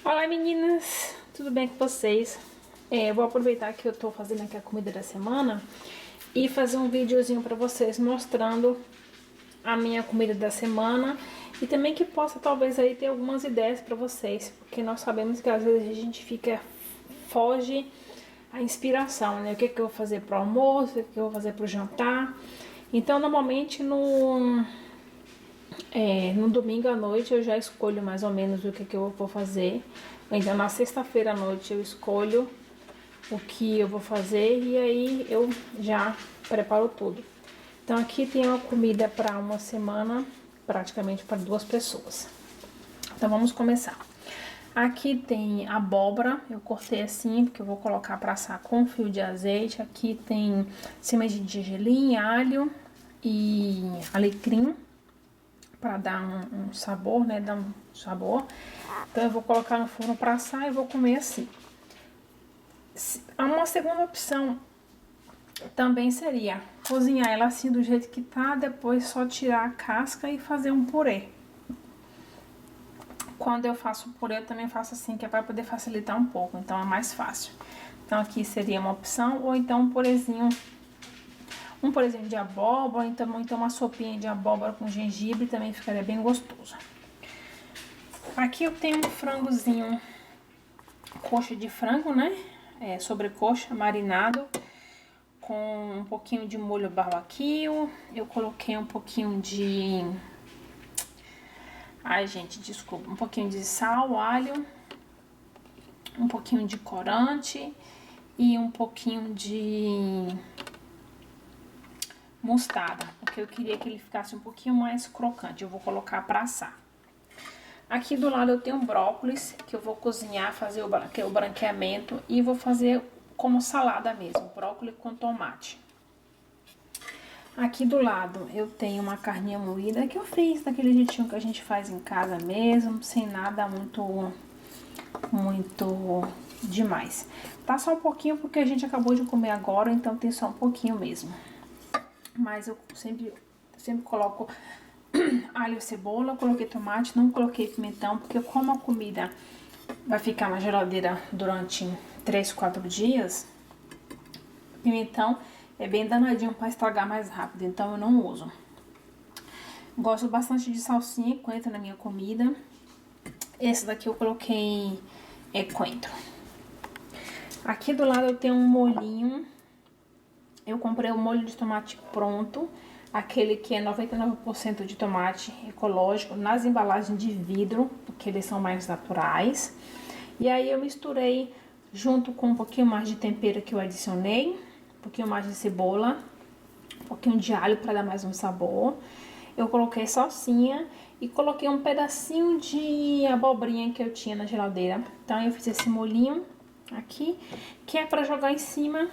Olá meninas, tudo bem com vocês? Eu vou aproveitar que eu tô fazendo aqui a comida da semana e fazer um videozinho pra vocês mostrando a minha comida da semana e também que possa talvez aí ter algumas ideias pra vocês, porque nós sabemos que às vezes a gente foge a inspiração, né? O que eu vou fazer pro almoço, o que eu vou fazer pro jantar. Então normalmente no domingo à noite eu já escolho mais ou menos o que eu vou fazer. Então na sexta-feira à noite eu escolho o que eu vou fazer e aí eu já preparo tudo. Então aqui tem uma comida para uma semana, praticamente para 2 pessoas. Então vamos começar. Aqui tem abóbora, eu cortei assim porque eu vou colocar para assar com fio de azeite. Aqui tem semente de gergelim, alho e alecrim, para dar um sabor, né? Dar um sabor. Então eu vou colocar no forno para assar e vou comer assim. Uma segunda opção também seria cozinhar ela assim do jeito que tá, depois só tirar a casca e fazer um purê. Quando eu faço purê eu também faço assim, que é para poder facilitar um pouco, então é mais fácil. Então aqui seria uma opção, ou então um purezinho de abóbora, então uma sopinha de abóbora com gengibre também ficaria bem gostoso. Aqui eu tenho um frangozinho, coxa de frango, né? Sobrecoxa marinado com um pouquinho de molho barbecue. Eu coloquei um pouquinho de... Ai, gente, desculpa. Um pouquinho de sal, alho, um pouquinho de corante e um pouquinho de mostarda, porque eu queria que ele ficasse um pouquinho mais crocante. Eu vou colocar pra assar. Aqui do lado eu tenho brócolis, que eu vou cozinhar, fazer o branqueamento e vou fazer como salada mesmo, brócolis com tomate. Aqui do lado eu tenho uma carninha moída que eu fiz daquele jeitinho que a gente faz em casa mesmo, sem nada muito demais. Tá só um pouquinho porque a gente acabou de comer agora, então tem só um pouquinho mesmo. Mas eu sempre coloco alho e cebola, coloquei tomate, não coloquei pimentão, porque como a comida vai ficar na geladeira durante 3, 4 dias, pimentão é bem danadinho para estragar mais rápido, então eu não uso. Gosto bastante de salsinha e coentro na minha comida. Esse daqui eu coloquei coentro. Aqui do lado eu tenho um molhinho. Eu comprei o molho de tomate pronto, aquele que é 99% de tomate ecológico, nas embalagens de vidro, porque eles são mais naturais. E aí eu misturei junto com um pouquinho mais de tempero que eu adicionei, um pouquinho mais de cebola, um pouquinho de alho para dar mais um sabor. Eu coloquei salsinha e coloquei um pedacinho de abobrinha que eu tinha na geladeira. Então eu fiz esse molhinho aqui, que é para jogar em cima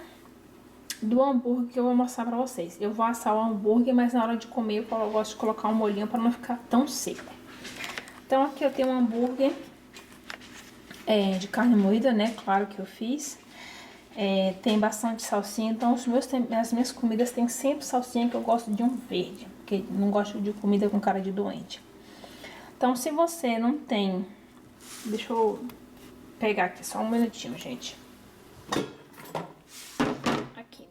do hambúrguer que eu vou mostrar pra vocês. Eu vou assar o hambúrguer, mas na hora de comer eu gosto de colocar um molhinho pra não ficar tão seco. Então aqui eu tenho um hambúrguer de carne moída, né? Claro que eu fiz. Tem bastante salsinha, então as minhas comidas tem sempre salsinha, que eu gosto de um verde, porque não gosto de comida com cara de doente. Então se você não tem... Deixa eu pegar aqui só um minutinho, gente.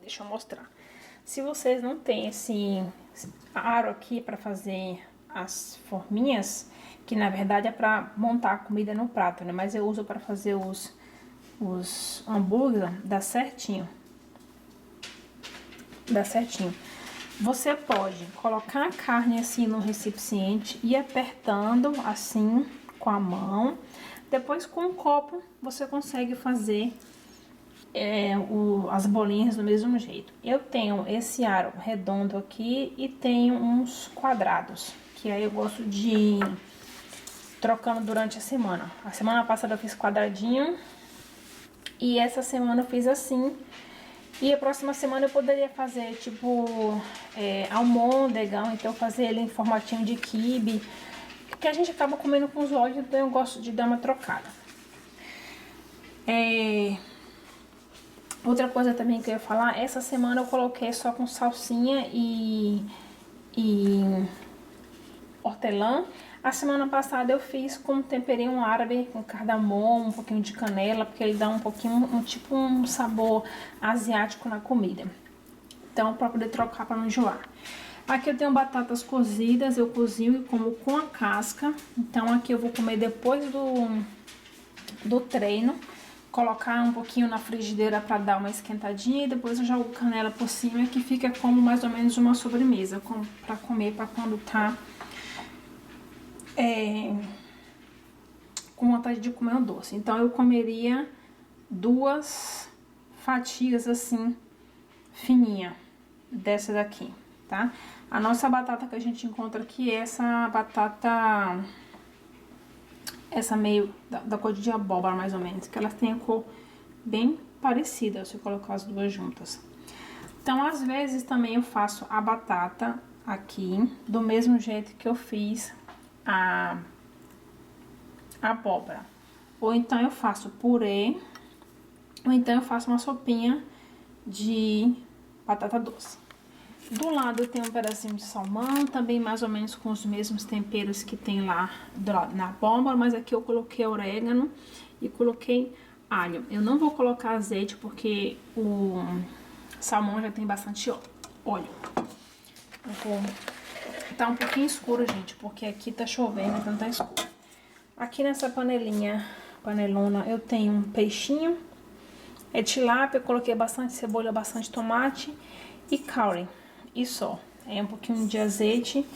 Deixa eu mostrar. Se vocês não tem esse aro aqui para fazer as forminhas, que na verdade é para montar a comida no prato, né? Mas eu uso para fazer os hambúrguer, dá certinho. Dá certinho. Você pode colocar a carne assim no recipiente e ir apertando assim com a mão. Depois com um copo você consegue fazer as bolinhas do mesmo jeito. Eu tenho esse aro redondo aqui e tenho uns quadrados, que aí eu gosto de ir trocando durante a semana. A semana passada eu fiz quadradinho e essa semana eu fiz assim. E a próxima semana eu poderia fazer tipo almôndega, então fazer ele em formatinho de quibe, que a gente acaba comendo com os olhos, então eu gosto de dar uma trocada. Outra coisa também que eu ia falar, essa semana eu coloquei só com salsinha e hortelã. A semana passada eu fiz com temperinho árabe, com cardamomo, um pouquinho de canela, porque ele dá um pouquinho, tipo um sabor asiático na comida. Então, para poder trocar, para não enjoar. Aqui eu tenho batatas cozidas, eu cozinho e como com a casca. Então, aqui eu vou comer depois do treino. Colocar um pouquinho na frigideira para dar uma esquentadinha e depois eu jogo canela por cima, que fica como mais ou menos uma sobremesa, para comer para quando tá com vontade de comer um doce. Então eu comeria 2 fatias assim fininha dessa daqui, tá? A nossa batata que a gente encontra aqui é essa batata, essa meio da cor de abóbora mais ou menos, que elas têm a cor bem parecida se eu colocar as duas juntas. Então às vezes também eu faço a batata aqui do mesmo jeito que eu fiz a abóbora, ou então eu faço purê, ou então eu faço uma sopinha de batata doce. Do lado eu tenho um pedacinho de salmão, também mais ou menos com os mesmos temperos que tem lá na abóbora, mas aqui eu coloquei orégano e coloquei alho. Eu não vou colocar azeite porque o salmão já tem bastante óleo. Tá um pouquinho escuro, gente, porque aqui tá chovendo, então tá escuro. Aqui nessa panelona, eu tenho um peixinho, é tilápia, eu coloquei bastante cebola, bastante tomate e caule, e só. É um pouquinho de azeite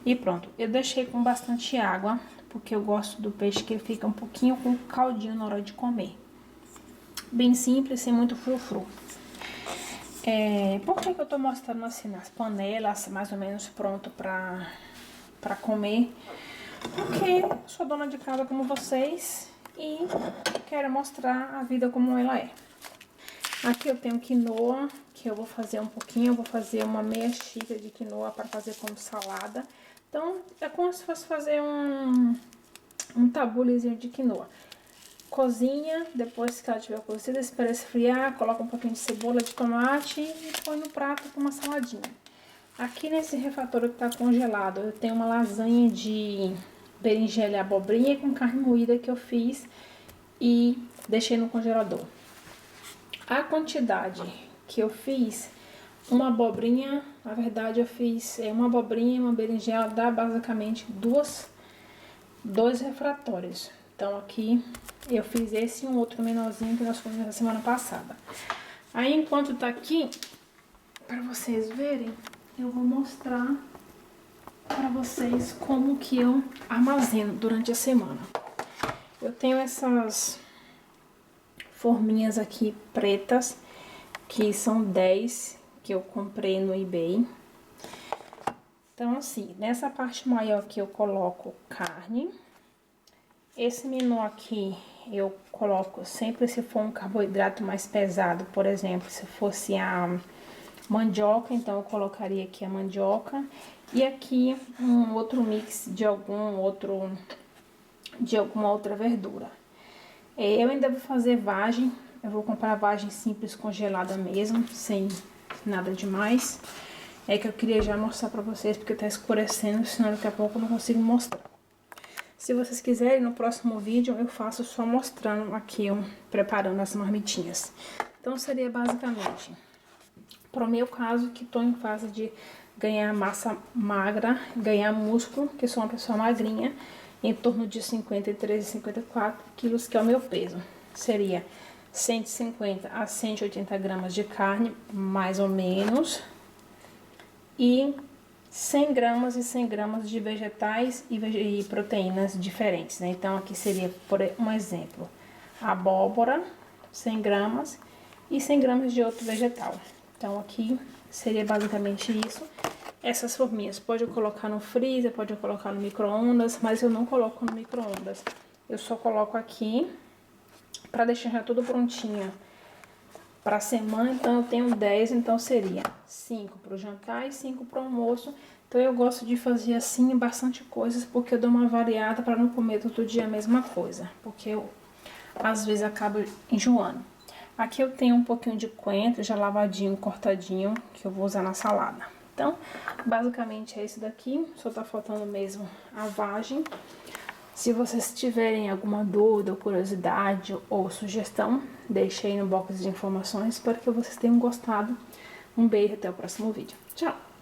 e pronto. Eu deixei com bastante água, porque eu gosto do peixe que ele fica um pouquinho com caldinho na hora de comer. Bem simples, sem muito frufru. Por que eu tô mostrando assim nas panelas, mais ou menos pronto pra comer? Porque eu sou dona de casa como vocês e quero mostrar a vida como ela é. Aqui eu tenho quinoa, que eu vou fazer um pouquinho, eu vou fazer uma meia xícara de quinoa para fazer como salada. Então, é como se fosse fazer um tabulezinho de quinoa. Cozinha, depois que ela estiver cozida, espera esfriar, coloca um pouquinho de cebola, de tomate e põe no prato com uma saladinha. Aqui nesse refratário que tá congelado, eu tenho uma lasanha de berinjela e abobrinha com carne moída que eu fiz e deixei no congelador. A quantidade que eu fiz, uma abobrinha, na verdade eu fiz uma abobrinha e uma berinjela, dá basicamente dois refratários. Então aqui eu fiz esse e um outro menorzinho que nós comemos na semana passada. Aí enquanto tá aqui, para vocês verem, eu vou mostrar para vocês como que eu armazeno durante a semana. Eu tenho essas forminhas aqui pretas, que são 10 que eu comprei no eBay. Então assim, nessa parte maior aqui eu coloco carne. Esse menu aqui eu coloco sempre se for um carboidrato mais pesado, por exemplo, se fosse a mandioca, então eu colocaria aqui a mandioca. E aqui um outro mix de alguma outra verdura. Eu ainda vou fazer vagem, eu vou comprar vagem simples congelada mesmo, sem nada demais. É que eu queria já mostrar pra vocês, porque tá escurecendo, senão daqui a pouco eu não consigo mostrar. Se vocês quiserem, no próximo vídeo eu faço só mostrando aqui, preparando as marmitinhas. Então seria basicamente, pro meu caso, que tô em fase de ganhar massa magra, ganhar músculo, que sou uma pessoa magrinha, em torno de 53 e 54 quilos, que é o meu peso. Seria 150 a 180 gramas de carne, mais ou menos, e 100 gramas e 100 gramas de vegetais e proteínas diferentes, né? Então, aqui seria, por um exemplo, abóbora, 100 gramas, e 100 gramas de outro vegetal. Então, aqui seria basicamente isso. Essas forminhas pode colocar no freezer, pode colocar no micro-ondas, mas eu não coloco no micro-ondas. Eu só coloco aqui para deixar já tudo prontinho para a semana. Então eu tenho 10, então seria 5 para o jantar e 5 para o almoço. Então eu gosto de fazer assim bastante coisas, porque eu dou uma variada para não comer todo dia a mesma coisa, porque eu às vezes acabo enjoando. Aqui eu tenho um pouquinho de coentro já lavadinho, cortadinho, que eu vou usar na salada. Então, basicamente é isso daqui, só tá faltando mesmo a vagem. Se vocês tiverem alguma dúvida, ou curiosidade ou sugestão, deixe aí no box de informações. Espero que vocês tenham gostado. Um beijo, até o próximo vídeo. Tchau!